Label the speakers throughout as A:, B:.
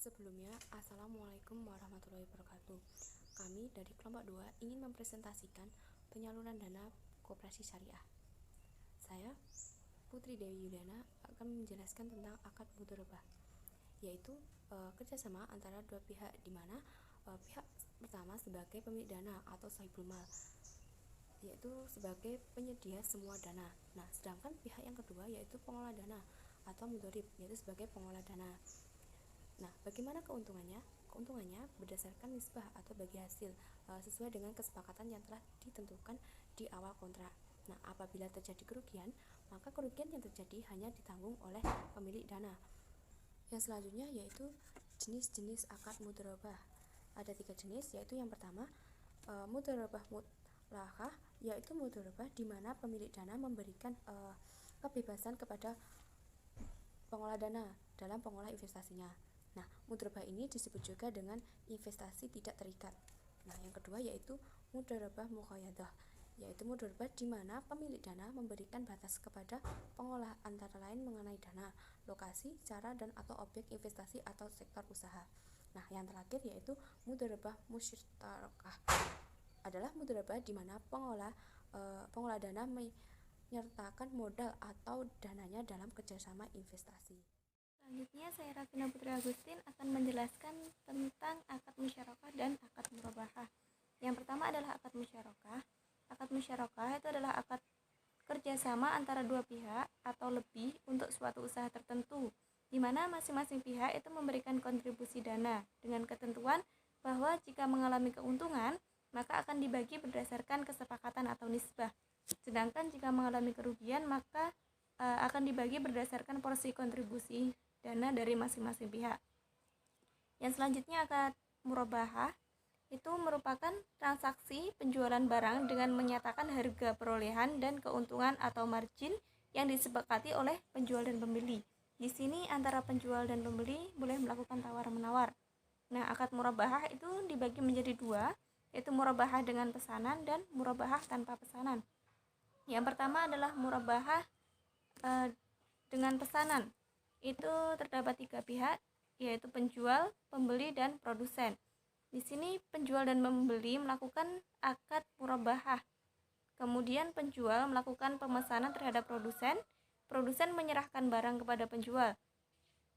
A: Sebelumnya, Assalamualaikum warahmatullahi wabarakatuh. Kami dari kelompok 2 ingin mempresentasikan penyaluran dana koperasi syariah. Saya, Putri Dewi Yuliana, akan menjelaskan tentang akad mudharabah, yaitu kerjasama antara dua pihak, di mana pihak pertama sebagai pemilik dana atau sahibul mal, yaitu sebagai penyedia semua dana. Nah, sedangkan pihak yang kedua yaitu pengelola dana atau mudharib, yaitu sebagai pengelola dana. Nah, bagaimana keuntungannya? Keuntungannya berdasarkan nisbah atau bagi hasil sesuai dengan kesepakatan yang telah ditentukan di awal kontrak. Nah, apabila terjadi kerugian, maka kerugian yang terjadi hanya ditanggung oleh pemilik dana. Yang selanjutnya yaitu jenis-jenis akad mudharabah. Ada 3 jenis, yaitu yang pertama mudharabah mutlaqah, yaitu mudharabah di mana pemilik dana memberikan kebebasan kepada pengelola dana dalam pengelola investasinya. Nah, mudharabah ini disebut juga dengan investasi tidak terikat. Nah, yang kedua yaitu mudharabah muqayyadah, yaitu mudharabah di mana pemilik dana memberikan batas kepada pengelola antara lain mengenai dana, lokasi, cara dan atau objek investasi atau sektor usaha. Nah, yang terakhir yaitu mudharabah musytarakah, adalah mudharabah di mana pengelola dana menyertakan modal atau dananya dalam kerjasama investasi.
B: Selanjutnya, saya Rafina Putri Agustin akan menjelaskan tentang akad musyarakah dan akad murabahah. Yang pertama adalah akad musyarakah. Akad musyarakah itu adalah akad kerjasama antara dua pihak atau lebih untuk suatu usaha tertentu, di mana masing-masing pihak itu memberikan kontribusi dana dengan ketentuan bahwa jika mengalami keuntungan, maka akan dibagi berdasarkan kesepakatan atau nisbah. Sedangkan jika mengalami kerugian, maka akan dibagi berdasarkan porsi kontribusi dana dari masing-masing pihak. Yang selanjutnya akad murabahah itu merupakan transaksi penjualan barang dengan menyatakan harga perolehan dan keuntungan atau margin yang disepakati oleh penjual dan pembeli. Di sini antara penjual dan pembeli boleh melakukan tawar-menawar. Nah, akad murabahah itu dibagi menjadi 2, yaitu murabahah dengan pesanan dan murabahah tanpa pesanan. Yang pertama adalah murabahah dengan pesanan. Itu terdapat 3 pihak, yaitu penjual, pembeli, dan produsen. Di sini penjual dan pembeli melakukan akad murabahah. Kemudian penjual melakukan pemesanan terhadap produsen, produsen menyerahkan barang kepada penjual.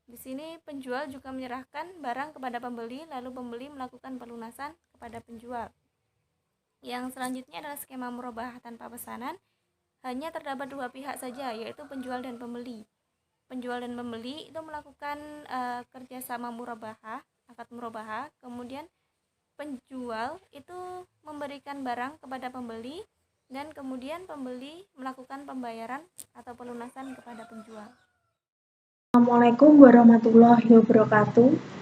B: Di sini penjual juga menyerahkan barang kepada pembeli, lalu pembeli melakukan pelunasan kepada penjual. Yang selanjutnya adalah skema murabahah tanpa pesanan. Hanya terdapat 2 pihak saja, yaitu penjual dan pembeli. Penjual dan pembeli itu melakukan kerjasama murabahah, akad murabahah. Kemudian penjual itu memberikan barang kepada pembeli, dan kemudian pembeli melakukan pembayaran atau pelunasan kepada penjual.
C: Assalamualaikum warahmatullahi wabarakatuh.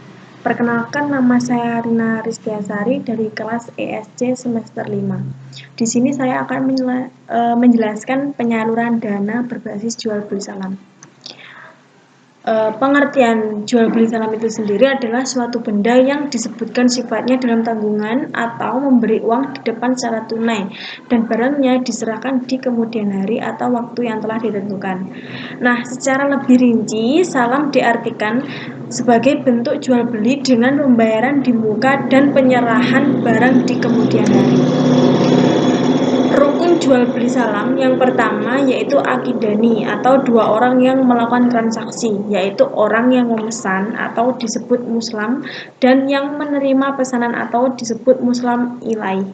C: Perkenalkan, nama saya Rina Rizkiasari dari kelas ESC semester 5. Di sini saya akan menjelaskan penyaluran dana berbasis jual beli saham. Pengertian jual beli saham itu sendiri adalah suatu benda yang disebutkan sifatnya dalam tanggungan atau memberi uang di depan secara tunai dan barangnya diserahkan di kemudian hari atau waktu yang telah ditentukan. Nah, secara lebih rinci, salam diartikan sebagai bentuk jual beli dengan pembayaran di muka dan penyerahan barang di kemudian hari. Rukun jual beli salam yang pertama yaitu akidani atau 2 orang yang melakukan transaksi, yaitu orang yang memesan atau disebut muslam dan yang menerima pesanan atau disebut muslam ilaih.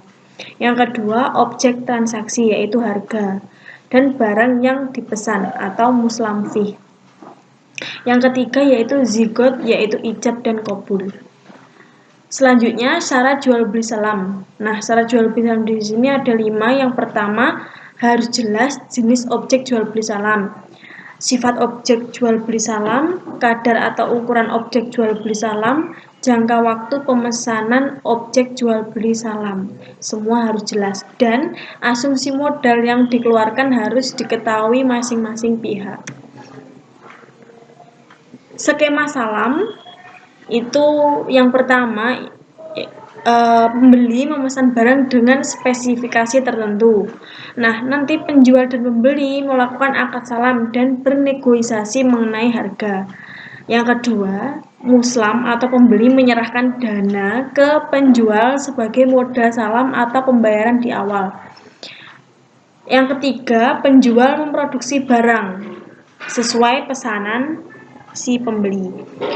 C: Yang kedua, objek transaksi yaitu harga dan barang yang dipesan atau muslam fih. Yang ketiga yaitu zigot, yaitu ijab dan qabul. Selanjutnya, syarat jual beli salam. Nah, syarat jual beli salam di sini ada 5. Yang pertama, harus jelas jenis objek jual beli salam, sifat objek jual beli salam, kadar atau ukuran objek jual beli salam, jangka waktu pemesanan objek jual beli salam. Semua harus jelas, dan asumsi modal yang dikeluarkan harus diketahui masing-masing pihak. Skema salam itu yang pertama, pembeli memesan barang dengan spesifikasi tertentu. Nah, nanti penjual dan pembeli melakukan akad salam dan bernegosiasi mengenai harga. Yang kedua, muslam atau pembeli menyerahkan dana ke penjual sebagai modal salam atau pembayaran di awal. Yang ketiga, penjual memproduksi barang sesuai pesanan si pembeli.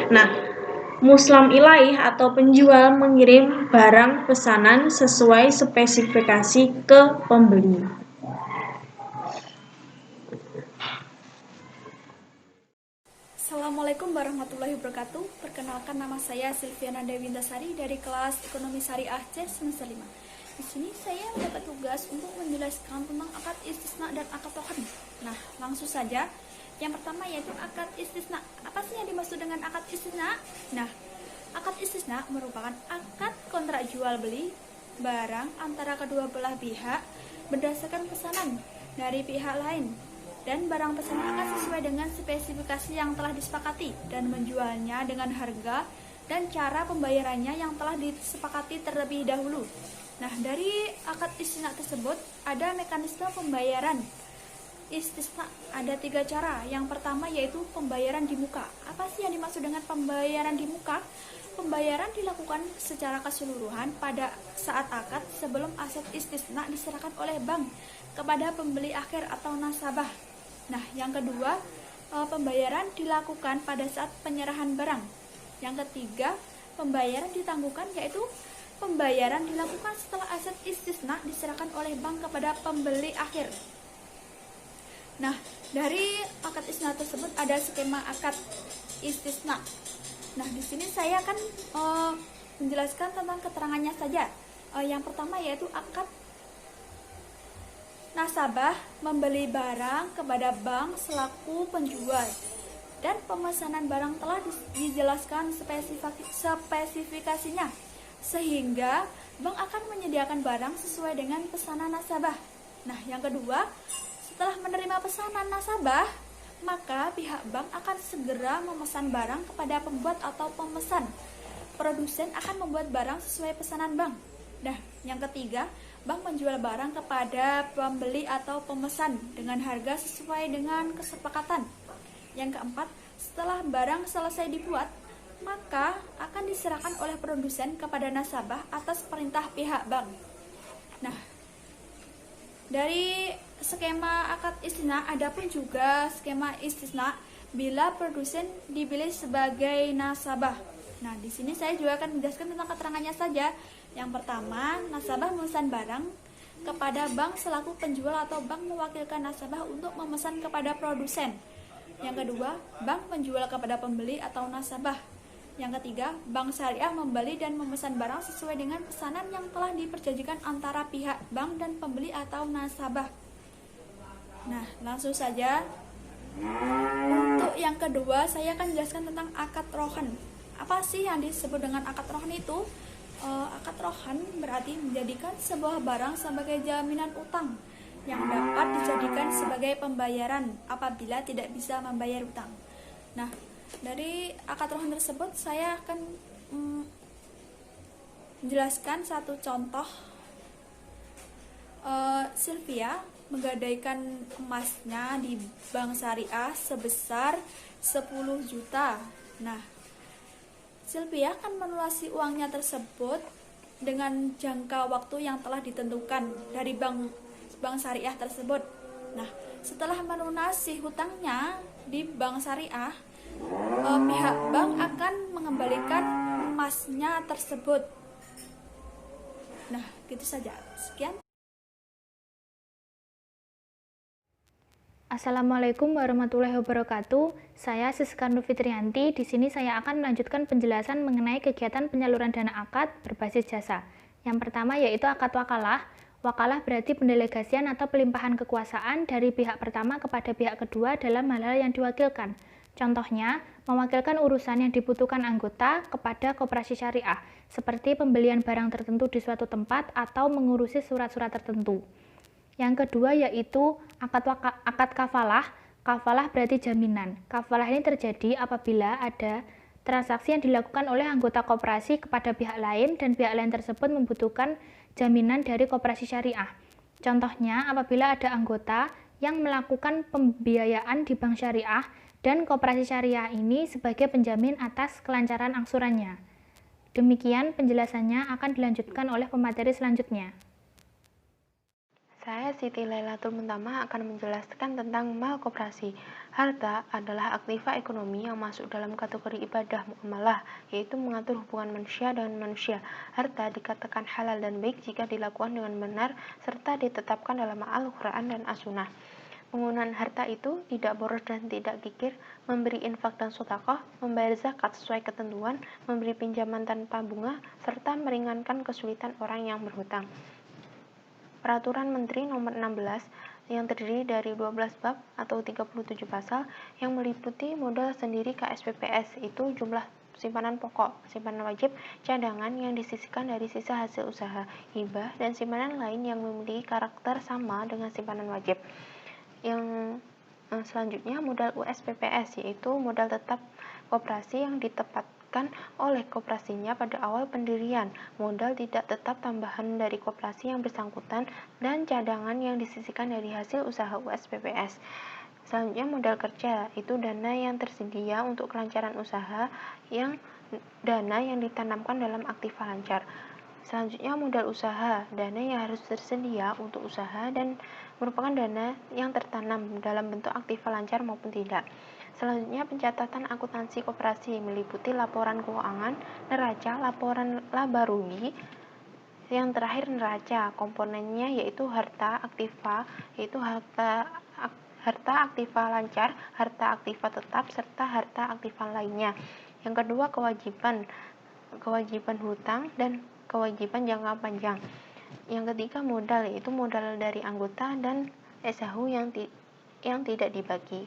C: Nah, muslam ilaih atau penjual mengirim barang pesanan sesuai spesifikasi ke pembeli.
D: Assalamualaikum warahmatullahi wabarakatuh. Perkenalkan, nama saya Silviana Dewintasari dari kelas Ekonomi Syariah C semester 5. Di sini saya mendapat tugas untuk menjelaskan tentang akad istisna dan akad rohan. Nah, langsung saja. Yang pertama yaitu akad istisna. Apa sih yang dimaksud dengan akad istisna? Nah, akad istisna merupakan akad kontrak jual beli barang antara kedua belah pihak berdasarkan pesanan dari pihak lain, dan barang tersebut akan sesuai dengan spesifikasi yang telah disepakati dan menjualnya dengan harga dan cara pembayarannya yang telah disepakati terlebih dahulu. Nah, dari akad istisna tersebut ada mekanisme pembayaran istisna, ada 3 cara. Yang pertama yaitu pembayaran di muka. Apa sih yang dimaksud dengan pembayaran di muka? Pembayaran dilakukan secara keseluruhan pada saat akad sebelum aset istisna diserahkan oleh bank kepada pembeli akhir atau nasabah. Nah, yang kedua, pembayaran dilakukan pada saat penyerahan barang. Yang ketiga, pembayaran ditangguhkan, yaitu pembayaran dilakukan setelah aset istisna diserahkan oleh bank kepada pembeli akhir. Nah, dari akad istisna tersebut ada skema akad istisna. Nah, di sini saya akan menjelaskan tentang keterangannya saja. Yang pertama yaitu akad nasabah membeli barang kepada bank selaku penjual, dan pemesanan barang telah dijelaskan spesifikasinya, sehingga bank akan menyediakan barang sesuai dengan pesanan nasabah. Nah, yang kedua, setelah menerima pesanan nasabah, maka pihak bank akan segera memesan barang kepada pembuat atau pemesan. Produsen akan membuat barang sesuai pesanan bank. Nah, yang ketiga, bank menjual barang kepada pembeli atau pemesan dengan harga sesuai dengan kesepakatan. Yang keempat, setelah barang selesai dibuat, maka akan diserahkan oleh produsen kepada nasabah atas perintah pihak bank. Nah, dari skema akad istisna ada pun juga skema istisna bila produsen dipilih sebagai nasabah. Nah, di sini saya juga akan menjelaskan tentang keterangannya saja. Yang pertama, nasabah memesan barang kepada bank selaku penjual atau bank mewakilkan nasabah untuk memesan kepada produsen. Yang kedua, bank menjual kepada pembeli atau nasabah. Yang ketiga, bank syariah membeli dan memesan barang sesuai dengan pesanan yang telah diperjanjikan antara pihak bank dan pembeli atau nasabah. Nah, langsung saja. Untuk yang kedua, saya akan menjelaskan tentang akad rohan. Apa sih yang disebut dengan akad rohan itu? Akad rohan berarti menjadikan sebuah barang sebagai jaminan utang yang dapat dijadikan sebagai pembayaran apabila tidak bisa membayar utang. Nah, dari akad rohan tersebut saya akan menjelaskan satu contoh. Sylvia menggadaikan emasnya di bank syariah sebesar 10 juta. Nah, Sylvia akan melunasi uangnya tersebut dengan jangka waktu yang telah ditentukan dari bank syariah tersebut. Nah, setelah melunasi hutangnya di bank syariah, pihak bank akan mengembalikan emasnya tersebut. Nah, gitu saja. Sekian.
E: Assalamualaikum warahmatullahi wabarakatuh. Saya Siska Nur Fitrianti. Di sini saya akan melanjutkan penjelasan mengenai kegiatan penyaluran dana akad berbasis jasa. Yang pertama yaitu akad wakalah. Wakalah berarti pendelegasian atau pelimpahan kekuasaan dari pihak pertama kepada pihak kedua dalam hal-hal yang diwakilkan. Contohnya, mewakilkan urusan yang dibutuhkan anggota kepada koperasi syariah, seperti pembelian barang tertentu di suatu tempat atau mengurusi surat-surat tertentu. Yang kedua yaitu akad kafalah. Kafalah berarti jaminan. Kafalah ini terjadi apabila ada transaksi yang dilakukan oleh anggota koperasi kepada pihak lain dan pihak lain tersebut membutuhkan jaminan dari koperasi syariah. Contohnya apabila ada anggota yang melakukan pembiayaan di bank syariah dan koperasi syariah ini sebagai penjamin atas kelancaran angsurannya. Demikian penjelasannya akan dilanjutkan oleh pemateri selanjutnya.
A: Saya Siti Lailatul Muntama akan menjelaskan tentang malkoperasi. Harta adalah aktiva ekonomi yang masuk dalam kategori ibadah muamalah, yaitu mengatur hubungan manusia dengan manusia. Harta dikatakan halal dan baik jika dilakukan dengan benar serta ditetapkan dalam Al-Quran dan As-Sunnah. Penggunaan harta itu tidak boros dan tidak kikir, memberi infak dan sedekah, membayar zakat sesuai ketentuan, memberi pinjaman tanpa bunga, serta meringankan kesulitan orang yang berhutang. Peraturan Menteri Nomor 16 yang terdiri dari 12 bab atau 37 pasal yang meliputi modal sendiri KSPPS itu jumlah simpanan pokok, simpanan wajib, cadangan yang disisihkan dari sisa hasil usaha, hibah, dan simpanan lain yang memiliki karakter sama dengan simpanan wajib. Yang selanjutnya modal USPPS, yaitu modal tetap koperasi yang ditempatkan oleh koperasinya pada awal pendirian, modal tidak tetap tambahan dari koperasi yang bersangkutan, dan cadangan yang disisihkan dari hasil usaha USPPS. Selanjutnya modal kerja, itu dana yang tersedia untuk kelancaran usaha, dana yang ditanamkan dalam aktiva lancar. Selanjutnya modal usaha, dana yang harus tersedia untuk usaha dan merupakan dana yang tertanam dalam bentuk aktiva lancar maupun tidak. Selanjutnya pencatatan akuntansi koperasi meliputi laporan keuangan, neraca, laporan laba rugi. Yang terakhir neraca, komponennya yaitu harta aktiva, yaitu harta aktiva lancar, harta aktiva tetap, serta harta aktiva lainnya. Yang kedua kewajiban hutang dan kewajiban jangka panjang. Yang ketiga modal, yaitu modal dari anggota dan SHU yang tidak dibagi.